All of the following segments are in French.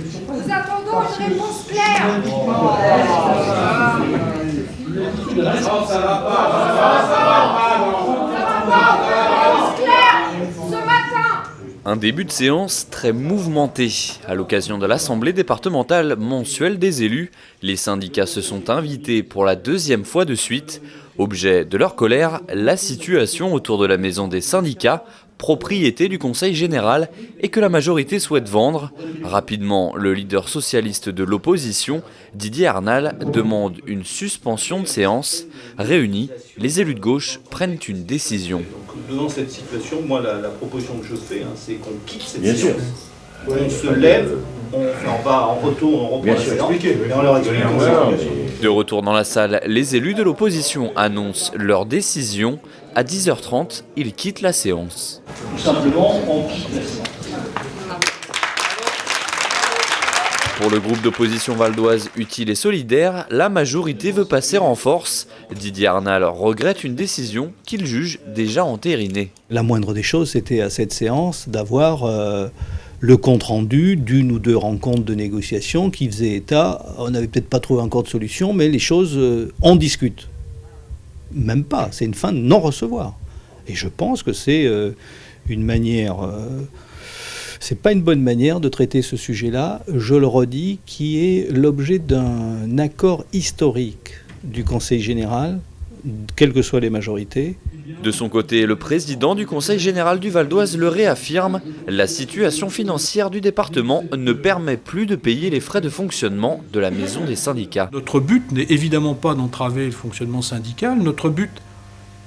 Nous attendons une réponse claire. Un début de séance très mouvementé. À l'occasion de l'Assemblée départementale mensuelle des élus, les syndicats se sont invités pour la deuxième fois de suite. Objet de leur colère, la situation autour de la maison des syndicats, propriété du Conseil général et que la majorité souhaite vendre. Rapidement, le leader socialiste de l'opposition, Didier Arnal, demande une suspension de séance. Réunis, les élus de gauche prennent une décision. Devant cette situation, moi la proposition que je fais, c'est qu'on quitte cette séance. On se lève, on reprend la séance et on leur explique. De retour dans la salle, les élus de l'opposition annoncent leur décision. À 10h30, ils quittent la séance. Tout simplement, on quitte la séance. Pour le groupe d'opposition valdoise utile et solidaire, la majorité veut passer en force. Didier Arnal regrette une décision qu'il juge déjà entérinée. La moindre des choses, c'était à cette séance d'avoir le compte-rendu d'une ou deux rencontres de négociation qui faisaient état. On n'avait peut-être pas trouvé encore de solution, mais les choses, on discute. Même pas, c'est une fin de non-recevoir. Et je pense que c'est une manière... c'est pas une bonne manière de traiter ce sujet-là, je le redis, qui est l'objet d'un accord historique du Conseil général, quelles que soient les majorités. De son côté, le président du Conseil général du Val d'Oise le réaffirme, la situation financière du département ne permet plus de payer les frais de fonctionnement de la maison des syndicats. Notre but n'est évidemment pas d'entraver le fonctionnement syndical, notre but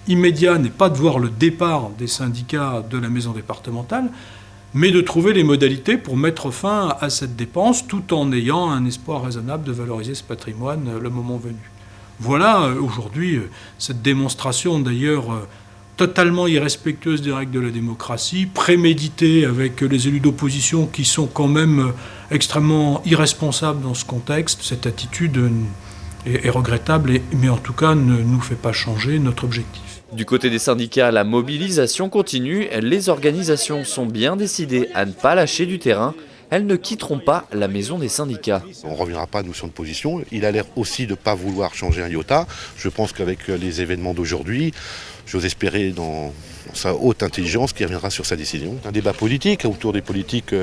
immédiat n'est pas de voir le départ des syndicats de la maison départementale, mais de trouver les modalités pour mettre fin à cette dépense tout en ayant un espoir raisonnable de valoriser ce patrimoine le moment venu. Voilà aujourd'hui cette démonstration d'ailleurs totalement irrespectueuse des règles de la démocratie, préméditée avec les élus d'opposition qui sont quand même extrêmement irresponsables dans ce contexte. Cette attitude est regrettable, mais en tout cas ne nous fait pas changer notre objectif. Du côté des syndicats, la mobilisation continue. Les organisations sont bien décidées à ne pas lâcher du terrain. Elles ne quitteront pas la maison des syndicats. On ne reviendra pas à nous sur notre position. Il a l'air aussi de ne pas vouloir changer un iota. Je pense qu'avec les événements d'aujourd'hui, j'ose espérer dans sa haute intelligence qu'il reviendra sur sa décision. Un débat politique autour des politiques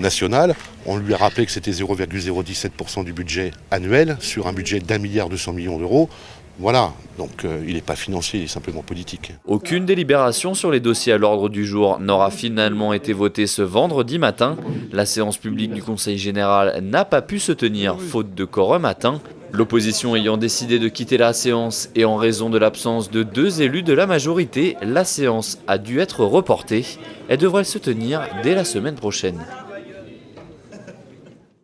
nationales. On lui a rappelé que c'était 0,017% du budget annuel sur un budget d'1,2 milliard d'euros. Voilà, donc il n'est pas financier, il est simplement politique. Aucune délibération sur les dossiers à l'ordre du jour n'aura finalement été votée ce vendredi matin. La séance publique du Conseil général n'a pas pu se tenir faute de quorum atteint. L'opposition ayant décidé de quitter la séance et en raison de l'absence de 2 élus de la majorité, la séance a dû être reportée. Elle devrait se tenir dès la semaine prochaine.